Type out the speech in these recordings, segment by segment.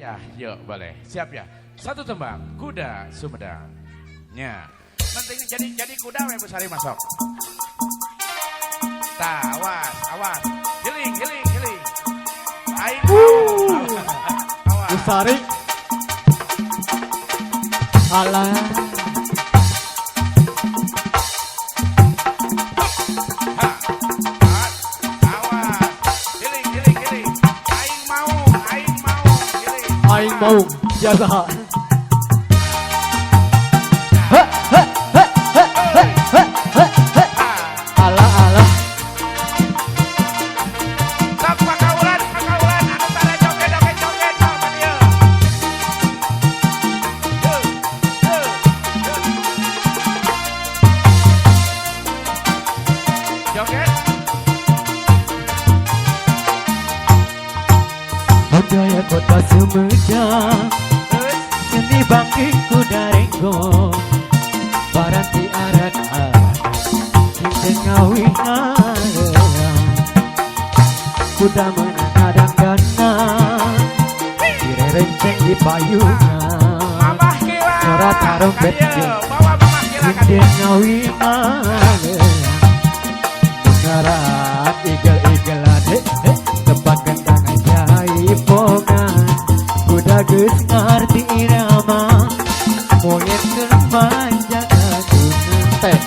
Ya, yuk boleh. Siap ya? Satu tembang, kuda Sumedang. Nya. Penting jadi kuda we besari masuk. Tah, awas. Healing. Aing awas. Besari. Alah. Aing mau jaga. Alah. Tak pakaulan anu tara joget sama dia. Joget. Budaya kota Sumedang, seni bangkit kuda renggo, baranti arat-arat, cinta ngawin areang, kuda menang kadang-kadang, kira renceng di payungan, suara tarompet cinta ngawin areang, mengarat igel-igelan, tempat kendang jaipongan, kuda geus ngarti irama, monyet termanja adunan teh.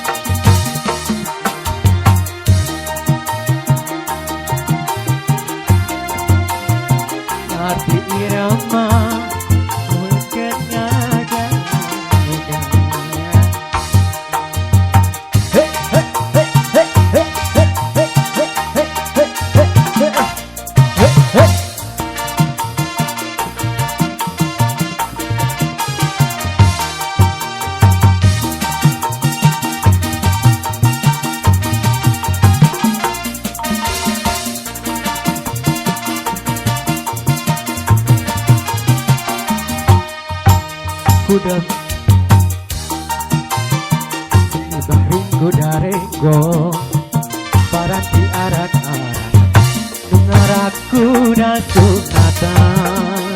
Ngarti irama, monyet ngaga mudanya. Kuda seni baring kuda renggo, baranti arak-arak, mengarak kuda sunatan,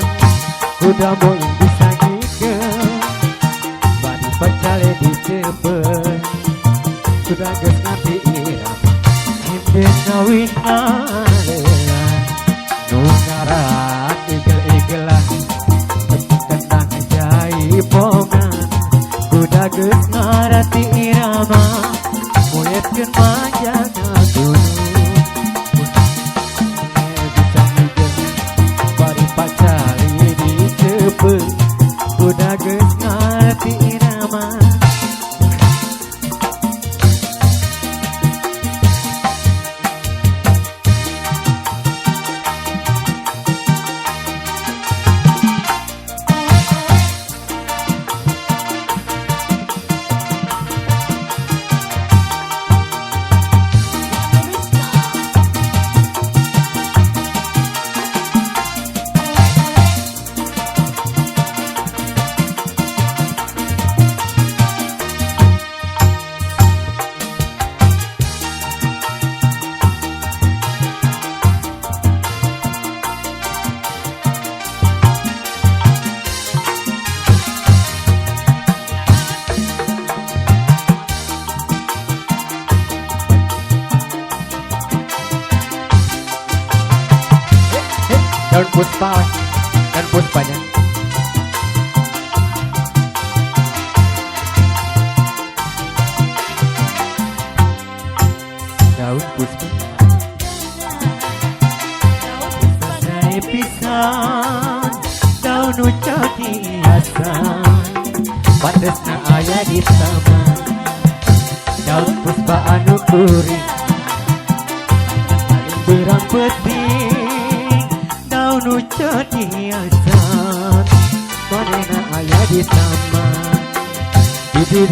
kuda moing bisa ngigel, bani pacale dicepet, kuda geus ngarti irama, himpin ngawin alean, nu ngarak igel-igelan, jaipongan, kuda geus ngarati irama, monyet keun manja ngagunung, bisa ngigel, bari pacali dicepet, kuda geus ngarati irama. Daun puspanya. Daun puspa. Saya pisan, daun ucap hiasan, patesna aya di taman. Daun puspa anu kuring, paling berang penting. Daun ucap hiasan, manena aya di taman. Di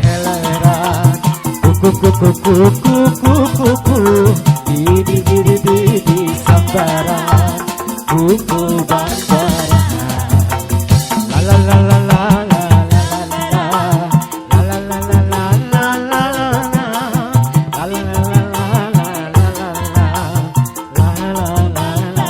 heleran, kuku, di sambaran, kuku bandaran. La la la la la la la la la la la la la la la la la la la la.